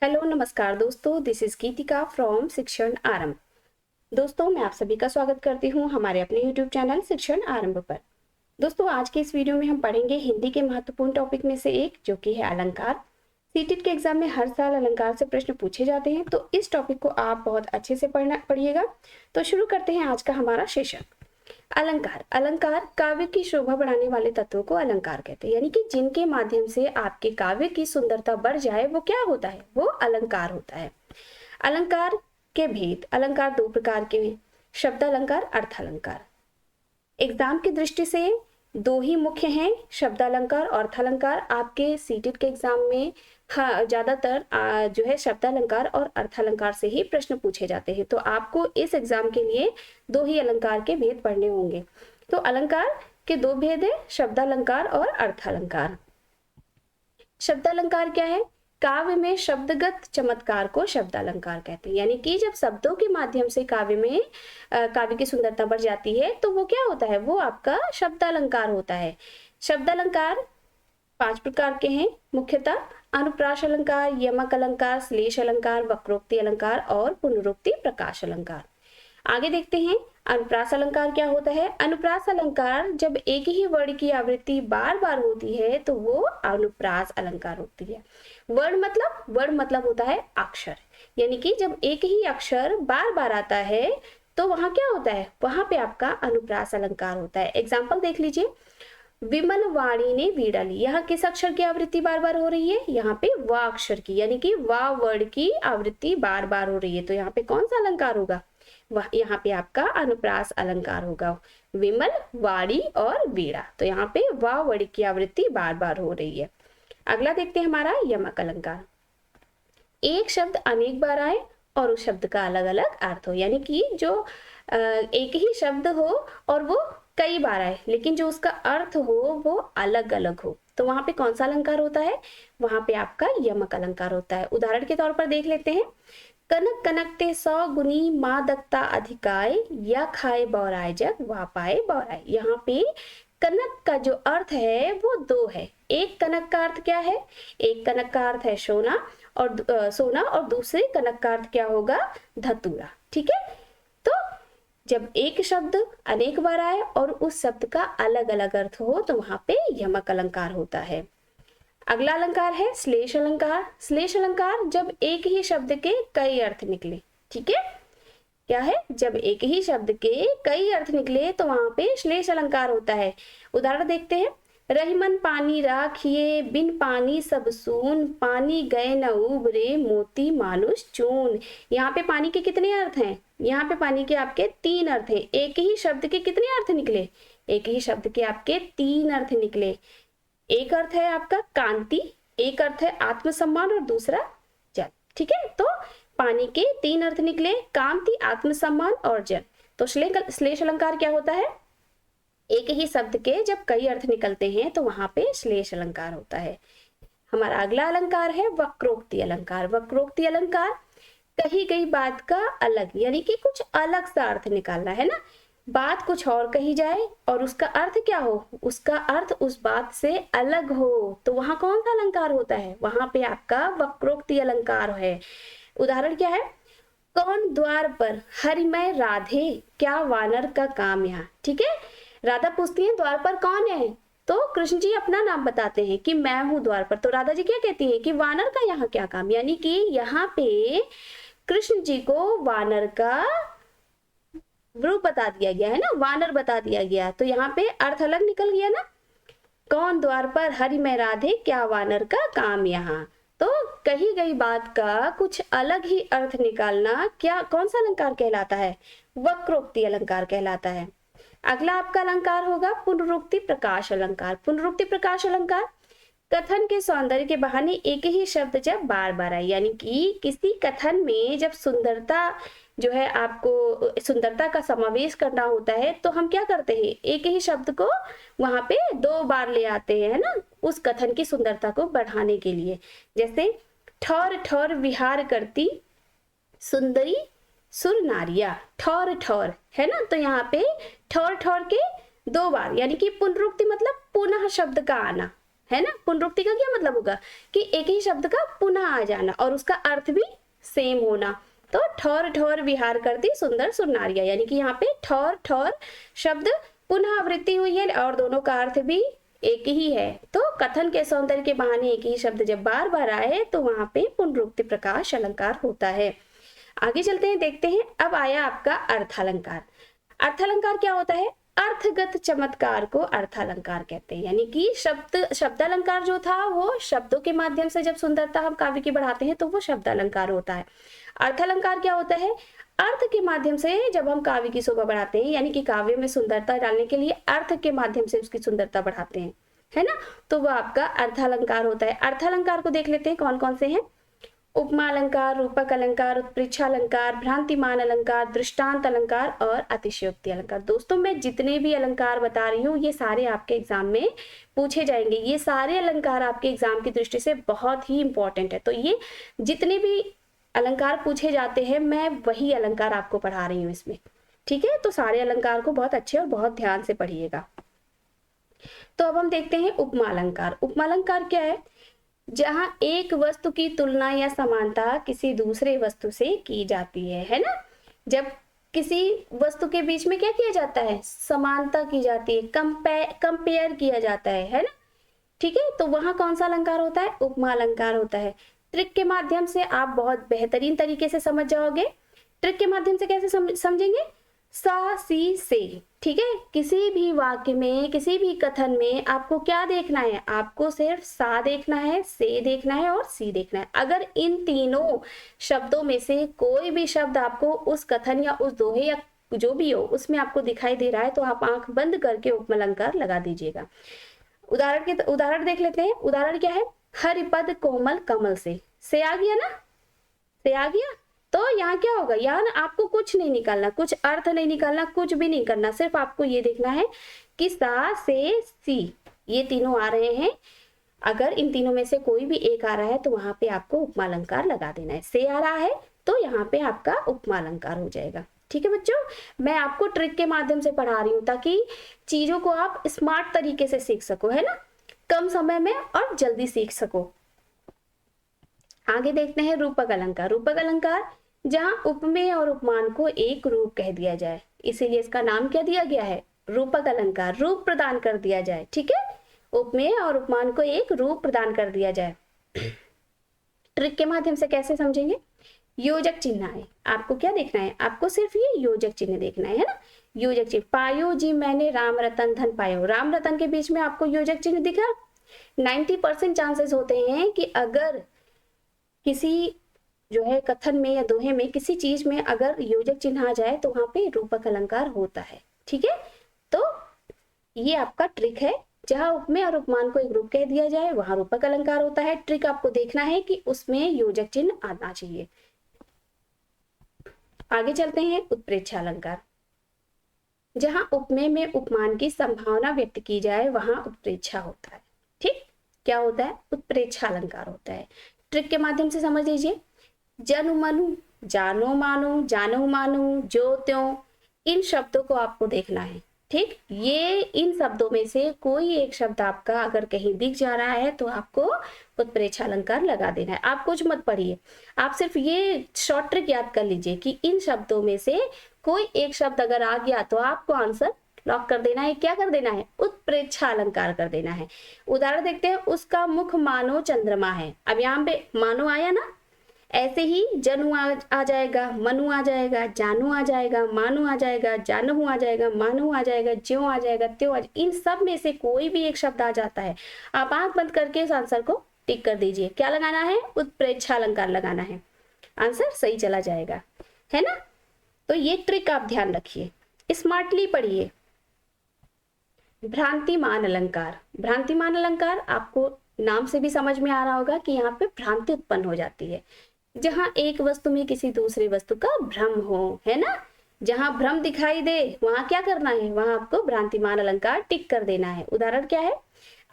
Hello नमस्कार दोस्तों, this is Geetika from शिक्षण आरंभ। दोस्तों, मैं आप सभी का स्वागत करती हूँ हमारे अपने यूट्यूब चैनल शिक्षण आरंभ पर। दोस्तों, आज के इस वीडियो में हम पढ़ेंगे हिंदी के महत्वपूर्ण टॉपिक में से एक, जो कि है अलंकार। सीटेट के एग्जाम में हर साल अलंकार से प्रश्न पूछे जाते हैं, तो इस टॉपिक को आप बहुत अच्छे से पढ़िएगा। तो शुरू करते हैं आज का हमारा सेशन। अलंकार। अलंकार काव्य की शोभा बढ़ाने वाले तत्वों को अलंकार कहते हैं, यानी कि जिनके माध्यम से आपके काव्य की सुंदरता बढ़ जाए, वो क्या होता है? वो अलंकार होता है। अलंकार के भेद। अलंकार दो प्रकार के हैं, शब्द अलंकार, अर्थ अलंकार। एग्जाम की दृष्टि से दो ही मुख्य हैं, शब्द अलंकार और अर्थ अलंकार। आपके सीटेट के एग्जाम में ज्यादातर जो है शब्द अलंकार और अर्थ अलंकार से ही प्रश्न पूछे जाते हैं, तो आपको इस एग्जाम के लिए दो ही अलंकार के भेद पढ़ने होंगे। तो अलंकार के दो भेद है, शब्द अलंकार और अर्थ अलंकार। शब्द अलंकार क्या है? काव्य में शब्दगत चमत्कार को शब्द अलंकार कहते हैं, यानी कि जब शब्दों के माध्यम से काव्य में काव्य की सुंदरता बढ़ जाती है, तो वो क्या होता है? वो आपका शब्द अलंकार होता है। शब्द अलंकार 5 प्रकार के हैं मुख्यतः: अनुप्रास अलंकार, यमक अलंकार, श्लेष अलंकार, वक्रोक्ति अलंकार और पुनरुक्ति प्रकाश अलंकार। आगे देखते हैं अनुप्रास अलंकार क्या होता है। अनुप्रास अलंकार जब एक ही वर्ण की आवृत्ति बार बार होती है, तो वो अनुप्रास अलंकार होती है। वर्ण मतलब होता है अक्षर, यानी कि जब एक ही अक्षर बार बार आता है, तो वहां क्या होता है? वहां पे आपका अनुप्रास अलंकार होता है। एग्जाम्पल देख लीजिए, विमल वाणी ने वीणा ली। यहाँ किस अक्षर की आवृत्ति बार बार हो रही है? यहाँ पे वा अक्षर की, यानी कि वा वर्ण की आवृत्ति बार बार हो रही है, तो यहाँ पे कौन सा अलंकार होगा? यहाँ पे आपका अनुप्रास अलंकार होगा। विमल, वाणी और वीणा, तो यहाँ पे वा वर्ण की आवृत्ति बार बार हो रही है। अगला देखते हैं हमारा यमक अलंकार। एक शब्द अनेक बार आए और उस शब्द का अलग अलग अर्थ हो, यानी कि जो एक ही शब्द हो और वो कई बार आए, लेकिन जो उसका अर्थ हो वो अलग अलग हो, तो वहां पे कौन सा अलंकार होता है? वहां पे आपका यमक अलंकार होता है। उदाहरण के तौर पर देख लेते हैं, कनक कनकते 100 गुनी मादकता अधिकाय, या खाए बौराय जग वा पाए बौराय। यहाँ पे कनक का जो अर्थ है वो दो है। एक कनक का अर्थ क्या है? एक कनक का अर्थ है सोना, और दूसरे कनक का अर्थ क्या होगा? धतूरा। ठीक है, तो जब एक शब्द अनेक बार आए और उस शब्द का अलग अलग अर्थ हो, तो वहां पे यमक अलंकार होता है। अगला अलंकार है श्लेष अलंकार। श्लेष अलंकार जब एक ही शब्द के कई अर्थ निकले। ठीक है, क्या है? जब एक ही शब्द के कई अर्थ निकले, तो वहां पे श्लेष अलंकार होता है। उदाहरण देखते हैं, रहीमन पानी राखिए, बिन पानी सब सून, पानी गए न उबरे, मोती मानुष चून। यहाँ पे पानी के कितने अर्थ हैं? यहाँ पे पानी के आपके 3 अर्थ हैं। एक ही शब्द के कितने अर्थ निकले? एक ही शब्द के आपके 3 अर्थ निकले। एक अर्थ है आपका कांति, एक अर्थ है आत्मसम्मान और दूसरा जल। ठीक है, तो पानी के 3 अर्थ निकले, कांति, आत्मसम्मान और जल। तो श्लेष अलंकार क्या होता है? एक ही शब्द के जब कई अर्थ निकलते हैं, तो वहां पे श्लेष अलंकार होता है। हमारा अगला अलंकार है वक्रोक्ति अलंकार। वक्रोक्ति अलंकार कही गई बात का अलग, यानी कि कुछ अलग सा अर्थ निकालना है ना। बात कुछ और कही जाए और उसका अर्थ क्या हो? उसका अर्थ उस बात से अलग हो, तो वहां कौन सा अलंकार होता है? वहां पे आपका वक्रोक्ति अलंकार है। उदाहरण क्या है? कौन द्वार पर हरिमय राधे, क्या वानर का काम यहाँ। ठीक है, राधा पूछती है द्वार पर कौन है, तो कृष्ण जी अपना नाम बताते हैं कि मैं हूं द्वार पर, तो राधा जी क्या कहती हैं कि वानर का यहाँ क्या काम, यानी कि यहाँ पे कृष्ण जी को वानर का रूप बता दिया गया है ना, वानर बता दिया गया, तो यहाँ पे अर्थ अलग निकल गया ना। कौन द्वार पर हरिमय राधे, क्या वानर का काम यहाँ, तो कही गई बात का कुछ अलग ही अर्थ निकालना क्या, कौन सा अलंकार कहलाता है? वक्रोक्ति अलंकार कहलाता है। अगला आपका अलंकार होगा पुनरुक्ति प्रकाश अलंकार। पुनरुक्ति प्रकाश अलंकार कथन के सौंदर्य के बहाने एक ही शब्द जब बार बार आए, यानी कि किसी कथन में जब सुंदरता जो है, आपको सुंदरता का समावेश करना होता है, तो हम क्या करते हैं? एक ही शब्द को वहां पे 2 बार ले आते हैं ना, उस कथन की सुंदरता को बढ़ाने के लिए। जैसे ठौर ठौर विहार करती सुंदरी सुर नारिया, ठौर ठौर है ना, तो यहाँ पे ठौर ठौर के 2 बार, यानी कि पुनरुक्ति मतलब पुनः शब्द का आना है ना। पुनरुक्ति का क्या मतलब होगा कि एक ही शब्द का पुनः आ जाना और उसका अर्थ भी सेम होना। तो ठौर ठौर विहार करती सुंदर सुनारिया, यानी कि यहाँ पे ठौर ठौर शब्द पुनः आवृत्ति हुई है और दोनों का अर्थ भी एक ही है। तो कथन के सौंदर्य के बहाने एक ही शब्द जब बार बार आए तो वहां पे पुनरुक्ति प्रकाश अलंकार होता है। आगे चलते हैं, देखते हैं। अब आया आपका अर्थालंकार। अर्थालंकार क्या होता है? अर्थगत चमत्कार को अर्थालंकार कहते हैं, यानी कि शब्दालंकार जो था वो शब्दों के माध्यम से जब सुंदरता हम काव्य की बढ़ाते हैं तो वो शब्दालंकार होता है। अर्थालंकार क्या होता है? अर्थ के माध्यम से जब हम काव्य की शोभा बढ़ाते हैं, यानी कि काव्य में सुंदरता डालने के लिए अर्थ के माध्यम से उसकी सुंदरता बढ़ाते हैं, है ना, तो वो आपका अर्थालंकार होता है। अर्थालंकार को देख लेते हैं कौन कौन से हैं। उपमा अलंकार, रूपक अलंकार, उत्प्रेक्षा अलंकार, भ्रांतिमान अलंकार, दृष्टांत अलंकार और अतिशयोक्ति अलंकार। दोस्तों मैं जितने भी अलंकार बता रही हूँ ये सारे आपके एग्जाम में पूछे जाएंगे। ये सारे अलंकार आपके एग्जाम की दृष्टि से बहुत ही इंपॉर्टेंट है। तो ये जितने भी अलंकार पूछे जाते हैं मैं वही अलंकार आपको पढ़ा रही हूँ इसमें, ठीक है। तो सारे अलंकार को बहुत अच्छे और बहुत ध्यान से पढ़िएगा। तो अब हम देखते हैं उपमा अलंकार। उपमा अलंकार क्या है? जहां एक वस्तु की तुलना या समानता किसी दूसरे वस्तु से की जाती है ना। जब किसी वस्तु के बीच में क्या किया जाता है? समानता की जाती है, कंपेयर किया जाता है ना, ठीक है। तो वहां कौन सा अलंकार होता है? उपमा अलंकार होता है। ट्रिक के माध्यम से आप बहुत बेहतरीन तरीके से समझ जाओगे। ट्रिक के माध्यम से कैसे समझेंगे? सा सी से, ठीक है। किसी भी वाक्य में, किसी भी कथन में आपको क्या देखना है? आपको सिर्फ सा देखना है, से देखना है और सी देखना है। अगर इन तीनों शब्दों में से कोई भी शब्द आपको उस कथन या उस दोहे या जो भी हो उसमें आपको दिखाई दे रहा है तो आप आंख बंद करके उपमा अलंकार लगा दीजिएगा। उदाहरण देख लेते हैं। उदाहरण क्या है? हरिपद कोमल कमल से आ गया ना, से आ गया। तो यहाँ क्या होगा? यहाँ आपको कुछ नहीं निकालना, कुछ अर्थ नहीं निकालना, कुछ भी नहीं करना, सिर्फ आपको ये देखना है कि सा से सी ये तीनों आ रहे हैं। अगर इन तीनों में से कोई भी एक आ रहा है तो वहां पे आपको उपमा अलंकार लगा देना है। से आ रहा है तो यहाँ पे आपका उपमा अलंकार हो जाएगा, ठीक है बच्चों। मैं आपको ट्रिक के माध्यम से पढ़ा रही हूँ ताकि चीजों को आप स्मार्ट तरीके से सीख सको, है ना, कम समय में और जल्दी सीख सको। आगे देखते हैं रूपक अलंकार। रूपक अलंकार जहां उपमेय और उपमान को एक रूप कह दिया जाए, इसीलिए इसका नाम क्या दिया गया है? रूपक अलंकार। रूप प्रदान कर दिया जाए, ठीक है। उपमेय और उपमान को एक रूप प्रदान कर दिया जाए। ट्रिक के माध्यम से कैसे समझेंगे? योजक चिन्ह है, आपको क्या देखना है? आपको सिर्फ ये योजक चिन्ह देखना है ना। योजक चिन्ह, पायो जी मैंने राम रतन धन पायो, राम रतन के बीच में आपको योजक चिन्ह दिखा। 90% चांसेस होते हैं कि अगर किसी जो है कथन में या दोहे में किसी चीज में अगर योजक चिन्ह आ जाए तो वहां पे रूपक अलंकार होता है, ठीक है। तो ये आपका ट्रिक है, जहां उपमेय और उपमान को एक रूप कह दिया जाए वहां रूपक अलंकार होता है। ट्रिक आपको देखना है कि उसमें योजक चिन्ह आना चाहिए। आगे चलते हैं। उत्प्रेक्षा अलंकार। जहां उपमेय में उपमान की संभावना व्यक्त की जाए वहां उत्प्रेक्षा होता है, ठीक। क्या होता है? उत्प्रेक्षा अलंकार होता है। ट्रिक के माध्यम से समझ लीजिए। जनु मनु, जानो मानो, जानो मानो, जो त्यों, इन शब्दों को आपको देखना है, ठीक। ये इन शब्दों में से कोई एक शब्द आपका अगर कहीं दिख जा रहा है तो आपको उत्प्रेक्षा अलंकार लगा देना है। आप कुछ मत पढ़िए, आप सिर्फ ये शॉर्ट ट्रिक याद कर लीजिए कि इन शब्दों में से कोई एक शब्द अगर आ गया तो आपको आंसर लॉक कर देना है। क्या कर देना है? उत्प्रेक्षा अलंकार कर देना है। उदाहरण देखते हैं। उसका मुख मानो चंद्रमा है। अब यहाँ पे मानो आया ना, ऐसे ही जनु आ जाएगा, मनु आ जाएगा, जानू आ जाएगा, मानू आ जाएगा, जानहू आ जाएगा, मानू आ जाएगा, ज्यों आ जाएगा, त्यों इन सब में से कोई भी एक शब्द आ जाता है। आप आंख बंद करके इस आंसर को टिक कर दीजिए। क्या लगाना है? उत्प्रेक्षा अलंकार लगाना है, आंसर सही चला जाएगा, है ना। तो ये ट्रिक आप ध्यान रखिए, स्मार्टली पढ़िए। भ्रांतिमान अलंकार। भ्रांतिमान अलंकार आपको नाम से भी समझ में आ रहा होगा कि यहाँ पे भ्रांति उत्पन्न हो जाती है। जहां एक वस्तु में किसी दूसरे वस्तु का भ्रम हो, है ना, जहां भ्रम दिखाई दे वहां क्या करना है? वहां आपको भ्रांतिमान अलंकार टिक कर देना है। उदाहरण क्या है?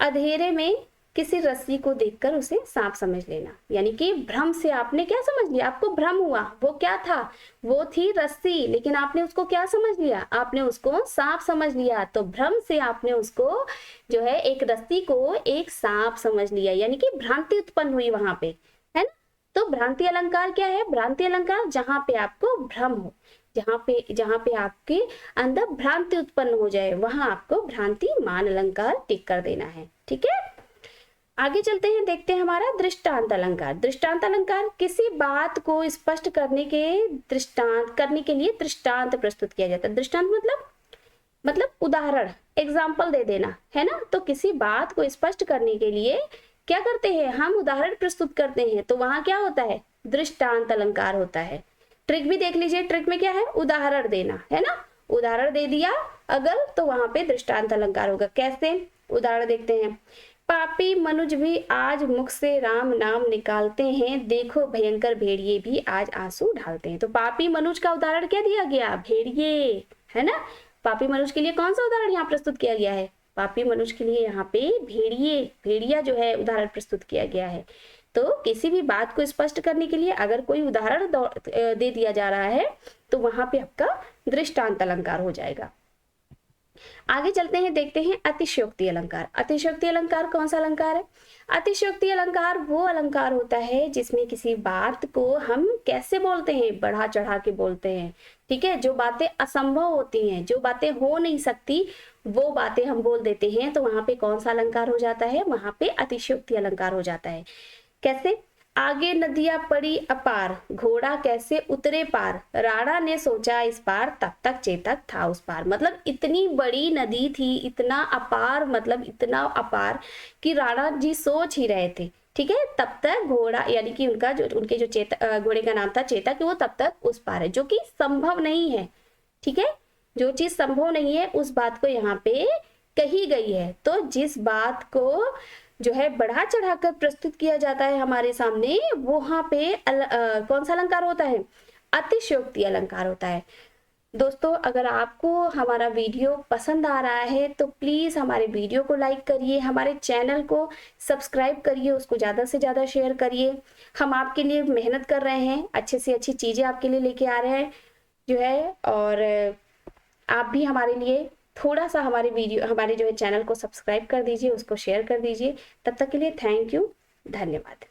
अंधेरे में किसी रस्सी को देखकर उसे सांप समझ लेना, यानी कि भ्रम से आपने क्या समझ लिया, आपको भ्रम हुआ, वो क्या था, वो थी रस्सी, लेकिन आपने उसको क्या समझ लिया, आपने उसको सांप समझ लिया। तो भ्रम से आपने उसको जो है एक रस्सी को एक सांप समझ लिया, यानी कि भ्रांति उत्पन्न हुई वहां पे, है ना। तो भ्रांति अलंकार क्या है, भ्रांति अलंकार जहां पे आपको भ्रम हो, जहां पे आपके अंदर भ्रांति उत्पन्न हो जाए, वहां आपको भ्रांति मान अलंकार टिक कर देना है। ठीक है, आगे चलते हैं, देखते हैं हमारा दृष्टांत अलंकार। दृष्टांत अलंकार किसी बात को स्पष्ट करने के लिए दृष्टांत प्रस्तुत किया जाता है। दृष्टांत मतलब उदाहरण, एग्जाम्पल दे देना, है ना। तो किसी बात को स्पष्ट करने के लिए क्या करते हैं, हम उदाहरण प्रस्तुत करते हैं, तो वहां क्या होता है, दृष्टांत अलंकार होता है। ट्रिक भी देख लीजिए, ट्रिक में क्या है, उदाहरण देना, है ना। उदाहरण दे दिया अगर, तो वहां पे दृष्टांत अलंकार होगा। कैसे, उदाहरण देखते हैं। पापी मनुज भी आज मुख से राम नाम निकालते हैं, देखो भयंकर भेड़िए भी आज आंसू ढालते हैं। तो पापी मनुज का उदाहरण क्या दिया गया, भेड़िए, है ना। पापी मनुज के लिए कौन सा उदाहरण यहाँ प्रस्तुत किया गया है, पापी मनुज के लिए यहाँ पे भेड़िया जो है उदाहरण प्रस्तुत किया गया है। तो किसी भी बात को स्पष्ट करने के लिए अगर कोई उदाहरण दे दिया जा रहा है, तो वहां पे आपका दृष्टांत अलंकार हो जाएगा। आगे चलते हैं, देखते हैं अतिशयोक्ति अलंकार। अतिशयोक्ति अलंकार कौन सा अलंकार है, अतिशयोक्ति अलंकार वो अलंकार होता है जिसमें किसी बात को हम कैसे बोलते हैं, बढ़ा चढ़ा के बोलते हैं। ठीक है, जो बातें असंभव होती हैं, जो बातें हो नहीं सकती, वो बातें हम बोल देते हैं, तो वहां पे कौन सा अलंकार हो जाता है, वहां पे अतिशयोक्ति अलंकार हो जाता है। कैसे, आगे नदियां पड़ी अपार, घोड़ा कैसे उतरे पार, राणा ने सोचा इस पार, तब तक चेतक था उस पार। मतलब इतनी बड़ी नदी थी, इतना अपार, मतलब इतना अपार कि राणा जी सोच ही रहे थे। ठीक है, तब तक घोड़ा, यानी कि उनके जो घोड़े का नाम था चेतक, वो तब तक उस पार है, जो कि संभव नहीं है। ठीक है, जो चीज संभव नहीं है उस बात को यहाँ पे कही गई है। तो जिस बात को जो है बढ़ा चढ़ाकर प्रस्तुत किया जाता है हमारे सामने, वहां पे कौन सा अलंकार होता है, अतिशयोक्ति अलंकार होता है। दोस्तों, अगर आपको हमारा वीडियो पसंद आ रहा है तो प्लीज हमारे वीडियो को लाइक करिए, हमारे चैनल को सब्सक्राइब करिए, उसको ज्यादा से ज्यादा शेयर करिए। हम आपके लिए मेहनत कर रहे हैं, अच्छे से अच्छी चीजें आपके लिए लेके आ रहे हैं जो है, और आप भी हमारे लिए थोड़ा सा हमारे जो है चैनल को सब्सक्राइब कर दीजिए, उसको शेयर कर दीजिए। तब तक के लिए थैंक यू, धन्यवाद।